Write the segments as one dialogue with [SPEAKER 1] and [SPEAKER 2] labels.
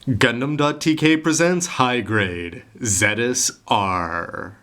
[SPEAKER 1] Gundam.tk presents High Grade Zedas R.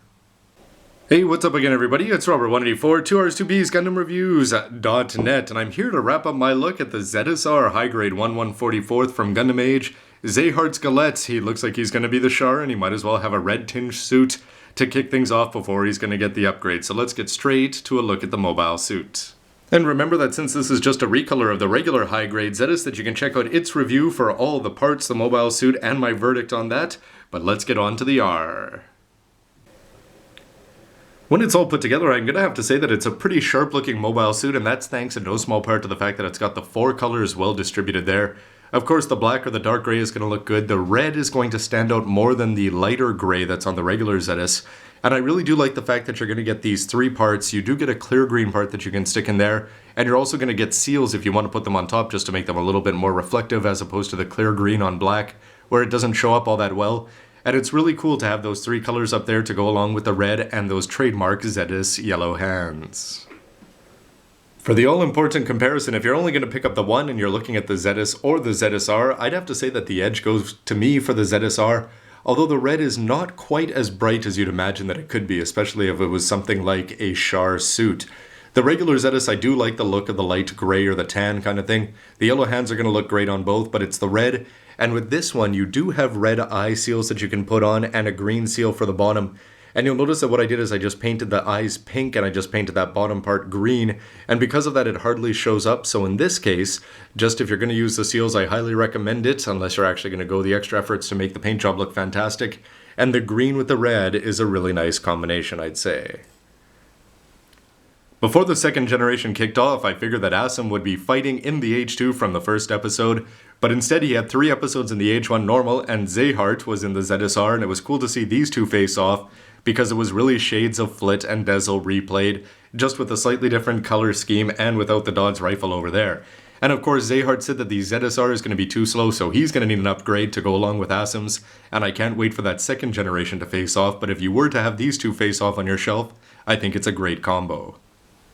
[SPEAKER 1] Hey, what's up again, everybody? It's Robert184, 2Rs2Bs Gundam Reviews.net, and I'm here to wrap up my look at the Zedas R High Grade 1144th from Gundam Age. Zehart's Galets. He looks like he's going to be the Char, and he might as well have a red tinged suit to kick things off before he's going to get the upgrade. So let's get straight to a look at the mobile suit. And remember that since this is just a recolor of the regular high-grade Zedas, that you can check out its review for all the parts, the mobile suit, and my verdict on that. But let's get on to the R. When it's all put together, I'm going to have to say that it's a pretty sharp-looking mobile suit, and that's thanks in no small part to the fact that it's got the four colors well distributed there. Of course, the black or the dark gray is going to look good. The red is going to stand out more than the lighter gray that's on the regular Zedas. And I really do like the fact that you're going to get these three parts. You do get a clear green part that you can stick in there, and you're also going to get seals if you want to put them on top just to make them a little bit more reflective as opposed to the clear green on black, where it doesn't show up all that well. And it's really cool to have those three colors up there to go along with the red and those trademark Zedas yellow hands. For the all-important comparison, if you're only going to pick up the one and you're looking at the Zedas or the Zedas R, I'd have to say that the edge goes to me for the Zedas R. Although the red is not quite as bright as you'd imagine that it could be, especially if it was something like a Char suit. The regular Zedas, I do like the look of the light gray or the tan kind of thing. The yellow hands are going to look great on both, but it's the red. And with this one, you do have red eye seals that you can put on and a green seal for the bottom. And you'll notice that what I did is I just painted the eyes pink and I just painted that bottom part green. And because of that, it hardly shows up. So in this case, just if you're going to use the seals, I highly recommend it, unless you're actually going to go the extra efforts to make the paint job look fantastic. And the green with the red is a really nice combination, I'd say. Before the second generation kicked off, I figured that Asum would be fighting in the H2 from the first episode, but instead he had 3 episodes in the H1 normal, and Zehart was in the Zedas R, and it was cool to see these two face off, because it was really shades of Flit and Dezel replayed, just with a slightly different color scheme and without the Dod's rifle over there. And of course, Zehart said that the Zedas R is going to be too slow, so he's going to need an upgrade to go along with Asum's, and I can't wait for that second generation to face off, but if you were to have these two face off on your shelf, I think it's a great combo.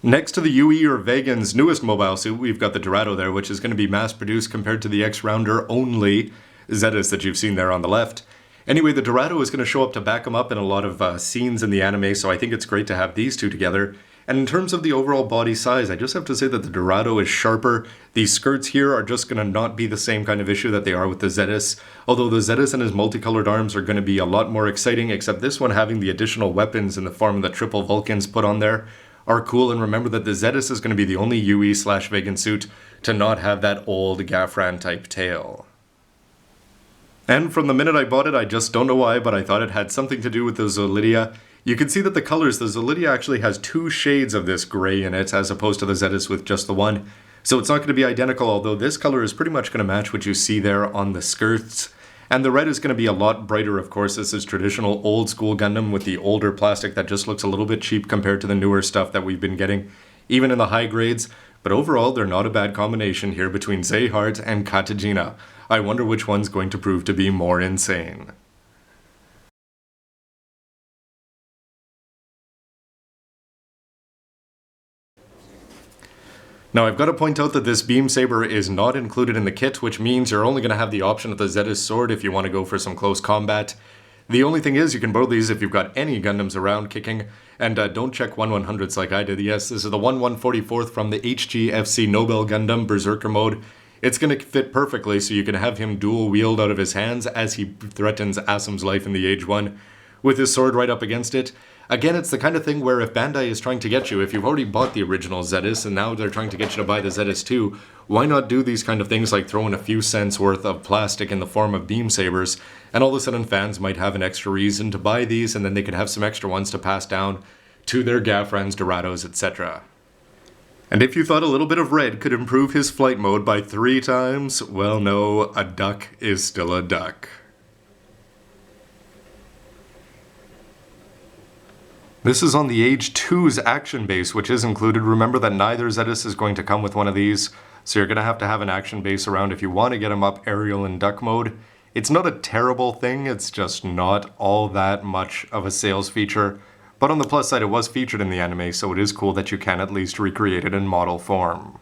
[SPEAKER 1] Next to the UE or Veigan's newest mobile suit, we've got the Dorado there, which is going to be mass-produced compared to the X-Rounder only Zedas that you've seen there on the left. Anyway, the Dorado is going to show up to back him up in a lot of scenes in the anime, so I think it's great to have these two together. And in terms of the overall body size, I just have to say that the Dorado is sharper. These skirts here are just going to not be the same kind of issue that they are with the Zedas, although the Zedas and his multicolored arms are going to be a lot more exciting, except this one having the additional weapons in the form of the triple Vulcans put on there are cool. And remember that the Zedas is going to be the only UE/Veigan suit to not have that old Gafran type tail. And from the minute I bought it, I just don't know why, but I thought it had something to do with the Zolidia. You can see that the colors, the Zolidia actually has 2 shades of this gray in it, as opposed to the Zedas with just the one. So it's not going to be identical, although this color is pretty much going to match what you see there on the skirts. And the red is going to be a lot brighter, of course. This is traditional old school Gundam with the older plastic that just looks a little bit cheap compared to the newer stuff that we've been getting, even in the high grades. But overall, they're not a bad combination here between Zehart and Katagina. I wonder which one's going to prove to be more insane. Now, I've got to point out that this beam saber is not included in the kit, which means you're only going to have the option of the Zedas sword if you want to go for some close combat. The only thing is, you can borrow these if you've got any Gundams around kicking, and don't check 1/100s like I did. Yes, this is the 1/144th from the HGFC Nobel Gundam Berserker mode. It's going to fit perfectly, so you can have him dual wield out of his hands as he threatens Asum's life in the Age 1, with his sword right up against it. Again, it's the kind of thing where if Bandai is trying to get you, if you've already bought the original Zedas and now they're trying to get you to buy the Zedas 2, why not do these kind of things like throw in a few cents worth of plastic in the form of beam sabers, and all of a sudden fans might have an extra reason to buy these, and then they could have some extra ones to pass down to their Gafrans, Dorados, etc. And if you thought a little bit of red could improve his flight mode by 3 times, well no, a duck is still a duck. This is on the Age 2's action base, which is included. Remember that neither Zedas is going to come with one of these, so you're going to have an action base around if you want to get him up aerial in duck mode. It's not a terrible thing, it's just not all that much of a sales feature. But on the plus side, it was featured in the anime, so it is cool that you can at least recreate it in model form.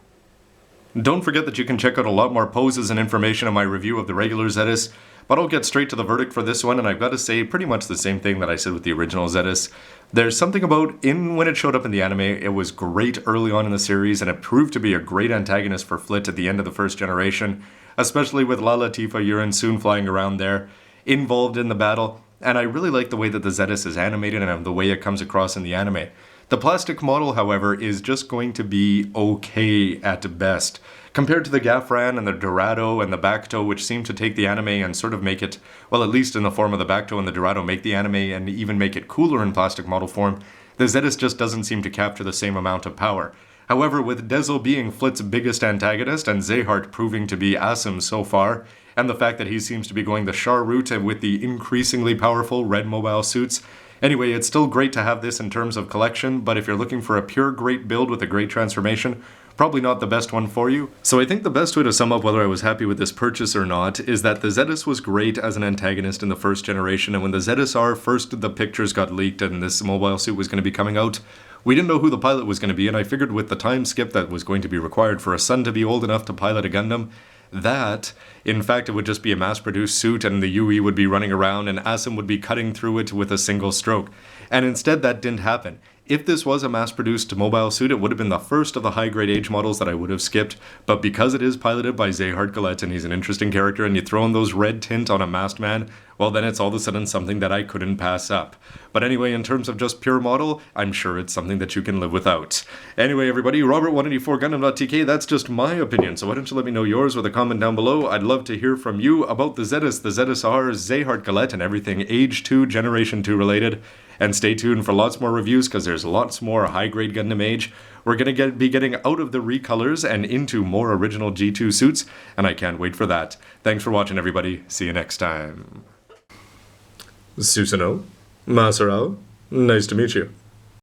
[SPEAKER 1] Don't forget that you can check out a lot more poses and information in my review of the regular Zedas, But I'll get straight to the verdict for this one, and I've got to say pretty much the same thing that I said with the original Zedas. There's something about, when it showed up in the anime, it was great early on in the series, and it proved to be a great antagonist for Flit at the end of the first generation, especially with Lala, Tifa, Yurin soon flying around there, involved in the battle, and I really like the way that the Zedas is animated and the way it comes across in the anime. The plastic model, however, is just going to be okay at best. Compared to the Gafran and the Dorado and the Bacto, which seem to take the anime and sort of make it, well, at least in the form of the Bacto and the Dorado, make the anime and even make it cooler in plastic model form, the Zedas just doesn't seem to capture the same amount of power. However, with Dezel being Flit's biggest antagonist and Zedas proving to be awesome so far, and the fact that he seems to be going the Char route with the increasingly powerful red mobile suits, anyway, it's still great to have this in terms of collection, but if you're looking for a pure great build with a great transformation, probably not the best one for you. So I think the best way to sum up whether I was happy with this purchase or not is that the Zedas was great as an antagonist in the first generation, and when the Zedas R first the pictures got leaked and this mobile suit was going to be coming out, we didn't know who the pilot was going to be, and I figured with the time skip that was going to be required for a son to be old enough to pilot a Gundam, that, in fact, it would just be a mass-produced suit and the UE would be running around and Asim would be cutting through it with a single stroke. And instead that didn't happen. If this was a mass-produced mobile suit, it would have been the first of the high-grade age models that I would have skipped, but because it is piloted by Zedas Galette and he's an interesting character and you throw in those red tint on a masked man, well then it's all of a sudden something that I couldn't pass up. But anyway, in terms of just pure model, I'm sure it's something that you can live without. Anyway everybody, Robert184 Gundam.tk, that's just my opinion, so why don't you let me know yours with a comment down below. I'd love to hear from you about the Zedas R, Zedas Galette, and everything Age 2, Generation 2 related. And stay tuned for lots more reviews because there's lots more high-grade Gundam Age. We're going to be getting out of the recolors and into more original G2 suits, and I can't wait for that. Thanks for watching, everybody. See you next time. Susanoo, Masaru, nice to meet you.